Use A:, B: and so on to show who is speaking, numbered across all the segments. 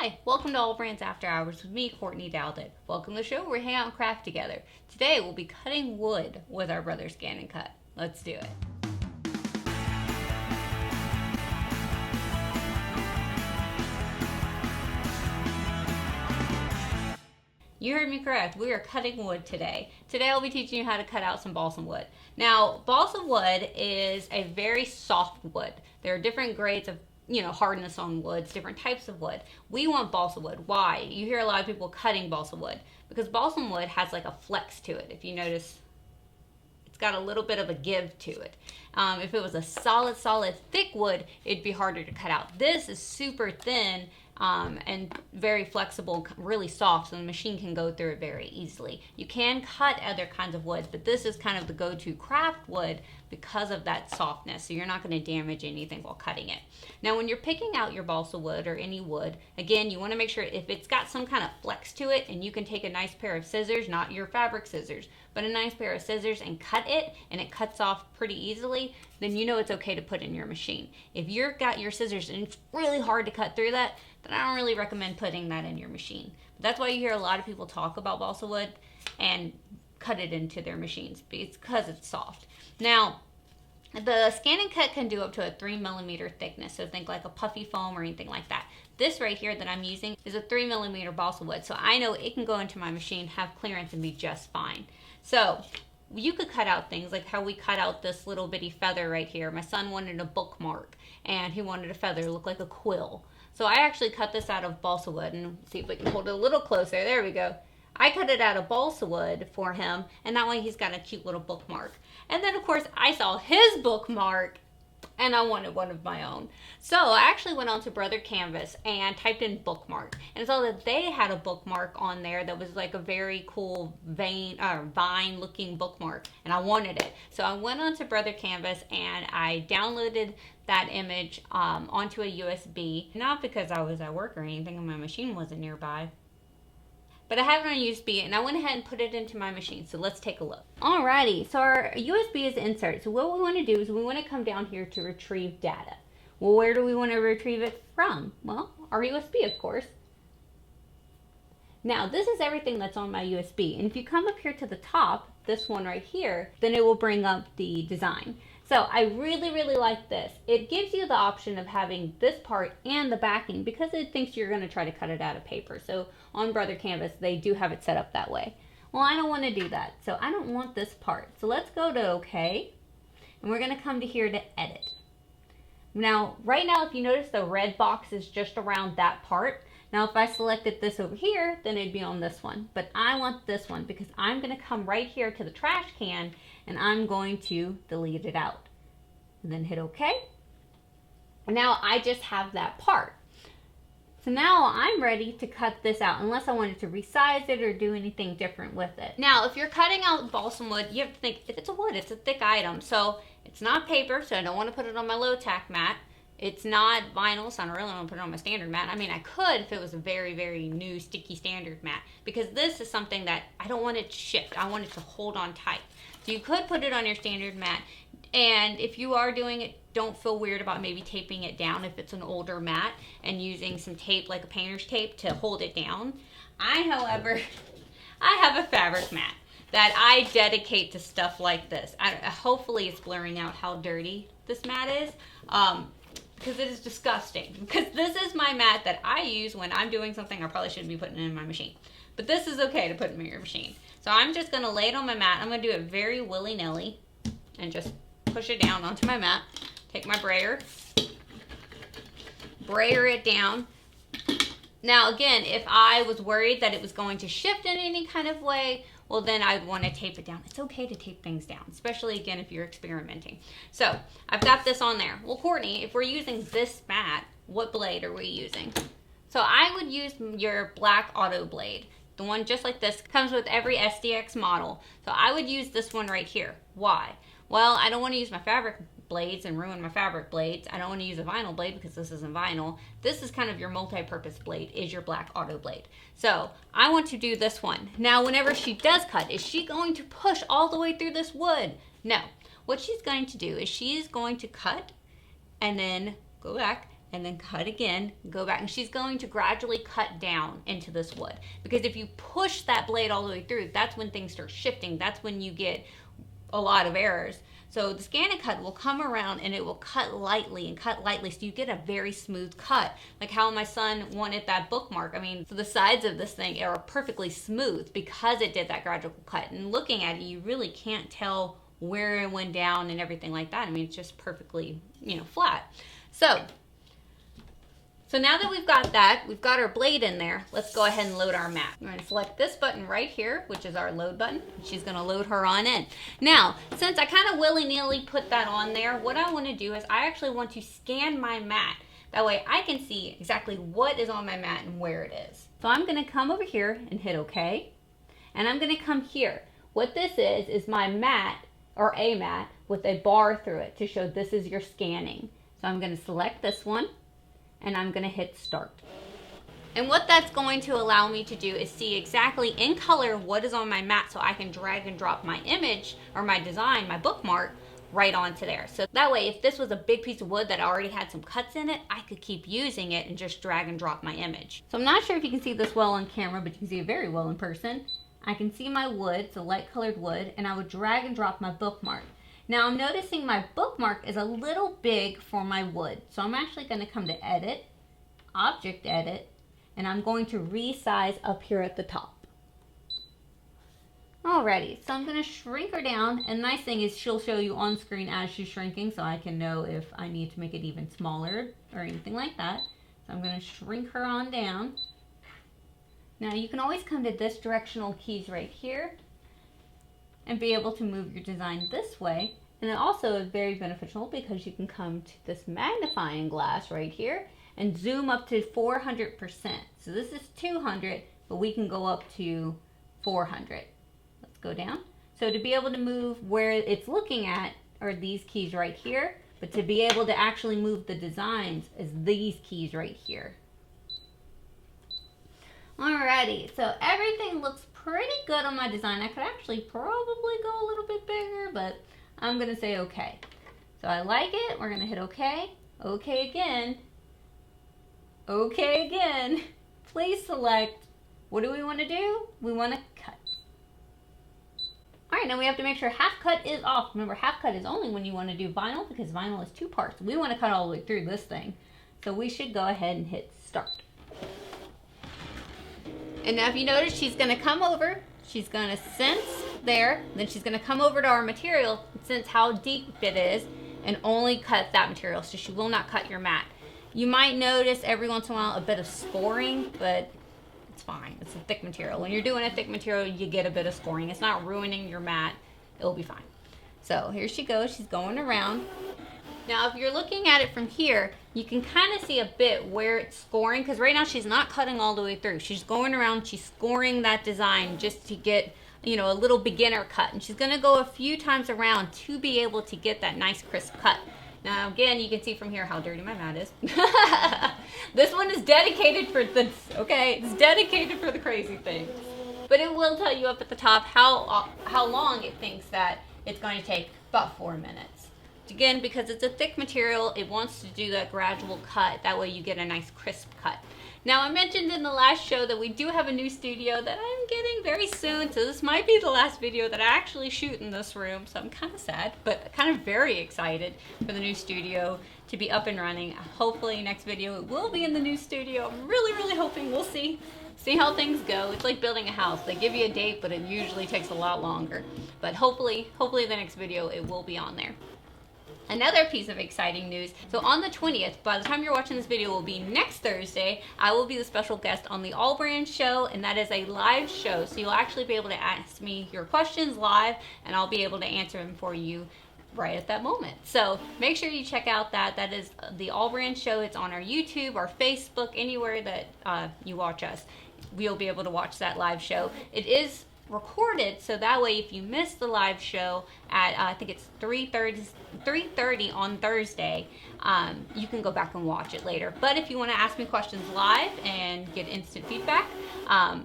A: Hi, welcome to Allbrands After Hours with me, Courtney Douthat. Welcome to the show where we hang out and craft together. Today we'll be cutting wood with our Brother ScanNCut. Let's do it. You heard me correct. We are cutting wood today. Today I'll be teaching you how to cut out some balsam wood. Now, balsam wood is a very soft wood. There are different grades of hardness on woods, different types of wood. We want balsam wood. Why? You hear a lot of people cutting balsam wood because balsam wood has like a flex to it. If you notice, it's got a little bit of a give to it. If it was a solid, thick wood, it'd be harder to cut out. This is super thin and very flexible, really soft, so the machine can go through it very easily. You can cut other kinds of woods, but this is kind of the go-to craft wood because of that softness, so you're not going to damage anything while cutting it. Now, when you're picking out your balsa wood or any wood, again, you want to make sure if it's got some kind of flex to it, and you can take a nice pair of scissors, not your fabric scissors, but a nice pair of scissors and cut it, and it cuts off pretty easily, then you know it's okay to put in your machine. If you've got your scissors and it's really hard to cut through that, then I don't really recommend putting that in your machine. But that's why you hear a lot of people talk about balsa wood and cut it into their machines. It's because it's soft. Now, the ScanNCut can do up to a 3mm thickness, so think like a puffy foam or anything like that. This right here that I'm using is a 3mm balsa wood, so I know it can go into my machine, have clearance, and be just fine. So you could cut out things like how we cut out this little bitty feather right here. My son wanted a bookmark, and he wanted a feather to look like a quill. So I actually cut this out of balsa wood, and see if we can hold it a little closer. There we go. I cut it out of balsa wood for him, and that way he's got a cute little bookmark. And then, of course, I saw his bookmark, and I wanted one of my own. So I actually went on to Brother Canvas and typed in bookmark, and saw that they had a bookmark on there that was like a very cool vine-looking bookmark, and I wanted it. So I went on to Brother Canvas, and I downloaded that image onto a USB, not because I was at work or anything and my machine wasn't nearby, but I have it on USB, and I went ahead and put it into my machine. So let's take a look. Alrighty, so our USB is inserted. So what we want to do is we want to come down here to retrieve data. Well, where do we want to retrieve it from? Well, our USB, of course. Now, this is everything that's on my USB, and if you come up here to the top, this one right here, then it will bring up the design. So I really like this. It gives you the option of having this part and the backing because it thinks you're going to try to cut it out of paper. So on Brother Canvas, they do have it set up that way. Well, I don't want to do that, so I don't want this part. So let's go to OK, and we're going to come to here to edit. Now, right now, if you notice, the red box is just around that part. Now, if I selected this over here, then it'd be on this one. But I want this one because I'm going to come right here to the trash can, and I'm going to delete it out. And then hit OK. And now I just have that part. So now I'm ready to cut this out, unless I wanted to resize it or do anything different with it. Now, if you're cutting out balsam wood, you have to think, if it's a wood, it's a thick item. So it's not paper, so I don't want to put it on my low tack mat. It's not vinyl, so I don't really want to put it on my standard mat. I mean, I could if it was a very new sticky standard mat, because this is something that I don't want it to shift. I want it to hold on tight. So you could put it on your standard mat, and if you are doing it, don't feel weird about maybe taping it down if it's an older mat and using some tape like a painter's tape to hold it down. However, I have a fabric mat that I dedicate to stuff like this. Hopefully it's blurring out how dirty this mat is. Because it is disgusting. Because this is my mat that I use when I'm doing something I probably shouldn't be putting in my machine. But this is okay to put in your machine. So I'm just going to lay it on my mat. I'm going to do it very willy-nilly and just push it down onto my mat. Take my brayer it down. Now again, if I was worried that it was going to shift in any kind of way, well then I'd want to tape it down. It's okay to tape things down, especially again if you're experimenting. So I've got this on there. Well, Courtney, if we're using this mat, what blade are we using? So I would use your black auto blade. The one just like this comes with every SDX model. So I would use this one right here. Why? Well, I don't want to use my fabric blades and ruin my fabric blades. I don't want to use a vinyl blade because this isn't vinyl. This is kind of your multi-purpose blade, is your black auto blade. So I want to do this one. Now, whenever she does cut, is she going to push all the way through this wood? No. What she's going to do is she is going to cut and then go back and then cut again, go back, and she's going to gradually cut down into this wood, because if you push that blade all the way through, that's when things start shifting. That's when you get a lot of errors. So the ScanNCut will come around and it will cut lightly and cut lightly, so you get a very smooth cut, like how my son wanted that bookmark. I mean, so the sides of this thing are perfectly smooth because it did that gradual cut, and looking at it, you really can't tell where it went down and everything like that. I mean, it's just perfectly, you know, flat. So now that we've got that, we've got our blade in there, let's go ahead and load our mat. We're gonna select this button right here, which is our load button. She's gonna load her on in. Now, since I kind of willy-nilly put that on there, what I wanna do is I actually want to scan my mat. That way I can see exactly what is on my mat and where it is. So I'm gonna come over here and hit OK. And I'm gonna come here. What this is my mat, or a mat, with a bar through it to show this is your scanning. So I'm gonna select this one, and I'm gonna hit start. And what that's going to allow me to do is see exactly in color what is on my mat, so I can drag and drop my image or my design, my bookmark, right onto there. So that way, if this was a big piece of wood that already had some cuts in it, I could keep using it and just drag and drop my image. So I'm not sure if you can see this well on camera, but you can see it very well in person. I can see my wood, it's a light colored wood, and I would drag and drop my bookmark. Now I'm noticing my bookmark is a little big for my wood. So I'm actually gonna come to Edit, Object Edit, and I'm going to resize up here at the top. Alrighty, so I'm gonna shrink her down, and the nice thing is she'll show you on screen as she's shrinking, so I can know if I need to make it even smaller or anything like that. So I'm gonna shrink her on down. Now you can always come to this directional keys right here and be able to move your design this way. And it also is very beneficial because you can come to this magnifying glass right here and zoom up to 400%. So this is 200, but we can go up to 400. Let's go down. So to be able to move where it's looking at are these keys right here, but to be able to actually move the designs is these keys right here. Alrighty, so everything looks pretty good on my design. I could actually probably go a little bit bigger, but I'm gonna say okay. So I like it, we're gonna hit okay, okay again, okay again. Please select, what do we wanna do? We wanna cut. All right, now we have to make sure half cut is off. Remember, half cut is only when you wanna do vinyl, because vinyl is 2 parts. We wanna cut all the way through this thing. So we should go ahead and hit start. And now if you notice, she's gonna come over, she's gonna sense there, then she's gonna come over to our material and sense how deep it is and only cut that material, so she will not cut your mat. You might notice every once in a while a bit of scoring, but it's fine, it's a thick material. When you're doing a thick material, you get a bit of scoring. It's not ruining your mat, it'll be fine. So here she goes, she's going around. Now if you're looking at it from here, you can kind of see a bit where it's scoring, because right now she's not cutting all the way through. She's going around, she's scoring that design just to get, you know, a little beginner cut. And she's gonna go a few times around to be able to get that nice crisp cut. Now again, you can see from here how dirty my mat is. This one is dedicated for this, okay? It's dedicated for the crazy things. But it will tell you up at the top how long it thinks that it's going to take, about 4 minutes. Again, because it's a thick material, it wants to do that gradual cut. That way you get a nice crisp cut. Now, I mentioned in the last show that we do have a new studio that I'm getting very soon, so this might be the last video that I actually shoot in this room, so I'm kind of sad, but kind of very excited for the new studio to be up and running. Hopefully next video it will be in the new studio. I'm really hoping. We'll see how things go. It's like building a house. They give you a date, but it usually takes a lot longer. But hopefully the next video it will be on there. Another piece of exciting news, so on the 20th, by the time you're watching this video, will be next Thursday, I will be the special guest on the Allbrands show, and that is a live show, so you'll actually be able to ask me your questions live, and I'll be able to answer them for you right at that moment. So make sure you check out that is the Allbrands show. It's on our YouTube, our Facebook, anywhere that you watch us. We'll be able to watch that live show. It is recorded, so that way if you miss the live show at I think it's 3:30 on Thursday, you can go back and watch it later. But if you want to ask me questions live and get instant feedback,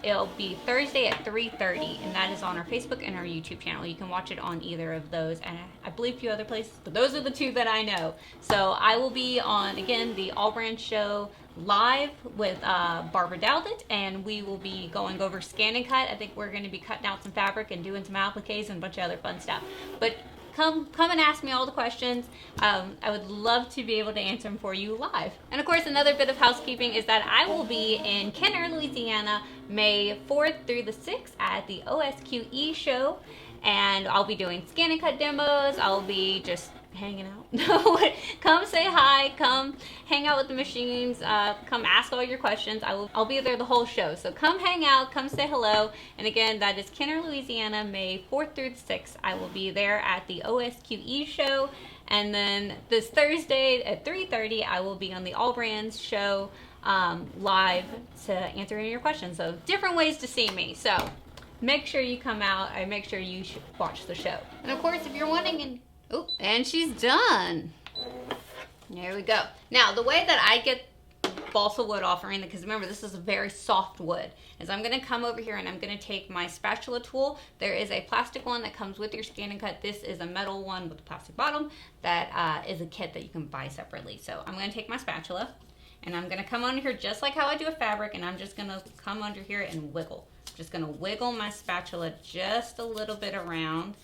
A: it'll be Thursday at 3:30, and that is on our Facebook and our YouTube channel. You can watch it on either of those, and I believe a few other places, but those are the two that I know. So I will be on, again, the Allbrands show live with Brother Douthat, and we will be going over ScanNCut. I think we're going to be cutting out some fabric and doing some appliques and a bunch of other fun stuff. But come and ask me all the questions. I would love to be able to answer them for you live. And of course, another bit of housekeeping is that I will be in Kenner, Louisiana, May 4th through the 6th at the OSQE show, and I'll be doing ScanNCut demos. I'll be just hanging out. Come say hi, come hang out with the machines, come ask all your questions. I'll be there the whole show, so come hang out, come say hello. And again, that is Kenner, Louisiana, May 4th through the 6th. I will be there at the OSQE show, and then this Thursday at 3:30 I will be on the Allbrands show live to answer any of your questions. So different ways to see me, so make sure you come out and make sure you watch the show. And of course, if you're wanting oh, and she's done. There we go. Now, the way that I get balsa wood off Arena, because remember, this is a very soft wood, is I'm going to come over here and I'm going to take my spatula tool. There is a plastic one that comes with your ScanNCut. This is a metal one with a plastic bottom that is a kit that you can buy separately. So I'm going to take my spatula and I'm going to come under here just like how I do a fabric, and I'm just going to come under here and wiggle. I'm just going to wiggle my spatula just a little bit around.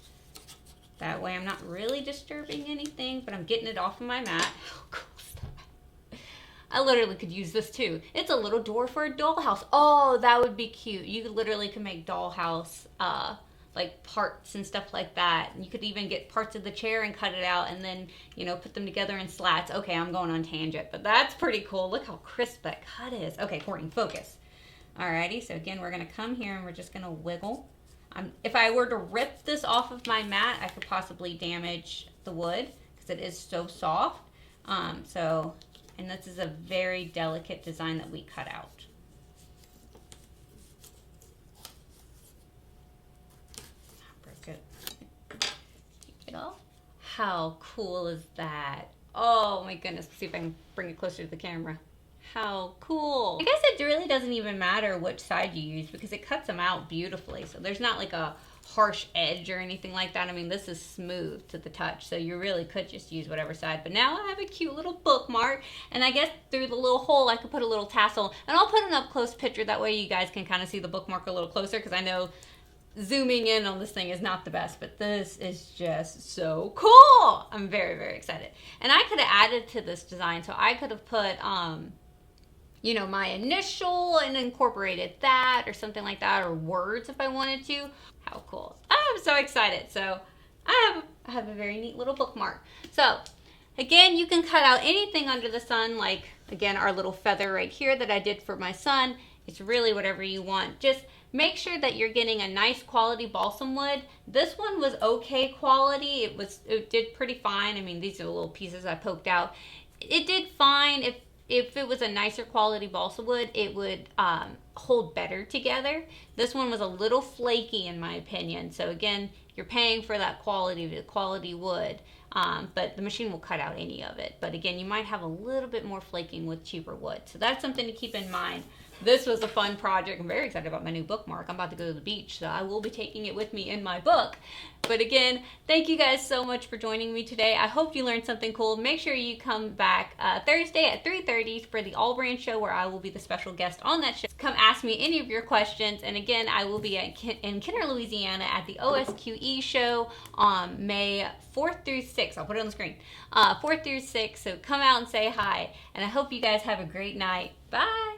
A: That way I'm not really disturbing anything, but I'm getting it off of my mat. How cool is that? I literally could use this too. It's a little door for a dollhouse. Oh, that would be cute. You literally could make dollhouse like parts and stuff like that. And you could even get parts of the chair and cut it out and then, you know, put them together in slats. Okay, I'm going on tangent, but that's pretty cool. Look how crisp that cut is. Okay, Courtney, focus. Alrighty, so again, we're gonna come here and we're just gonna wiggle. If I were to rip this off of my mat, I could possibly damage the wood because it is so soft. And this is a very delicate design that we cut out. Broke it. Take it off. How cool is that? Oh my goodness. Let's see if I can bring it closer to the camera. How cool. I guess it really doesn't even matter which side you use because it cuts them out beautifully. So there's not like a harsh edge or anything like that. I mean, this is smooth to the touch, so you really could just use whatever side. But now I have a cute little bookmark, and I guess through the little hole I could put a little tassel, and I'll put an up close picture. That way you guys can kind of see the bookmark a little closer, because I know zooming in on this thing is not the best, but this is just so cool. I'm very, very excited. And I could have added to this design, so I could have put you know, my initial and incorporated that or something like that, or words if I wanted to. How cool. I'm so excited. So I have a very neat little bookmark. So again, you can cut out anything under the sun, like again, our little feather right here that I did for my son. It's really whatever you want. Just make sure that you're getting a nice quality balsam wood. This one was okay quality. It did pretty fine. I mean, these are the little pieces I poked out. It did fine. If it was a nicer quality balsa wood, it would hold better together. This one was a little flaky in my opinion. So again, you're paying for that quality wood, but the machine will cut out any of it. But again, you might have a little bit more flaking with cheaper wood. So that's something to keep in mind. This was a fun project. I'm very excited about my new bookmark. I'm about to go to the beach, so I will be taking it with me in my book. But again, thank you guys so much for joining me today. I hope you learned something cool. Make sure you come back Thursday at 3:30 for the Allbrands show, where I will be the special guest on that show. Come ask me any of your questions. And again, I will be in Kenner, Louisiana at the OSQE show on May 4th through 6th. I'll put it on the screen. 4th through 6th. So come out and say hi. And I hope you guys have a great night. Bye.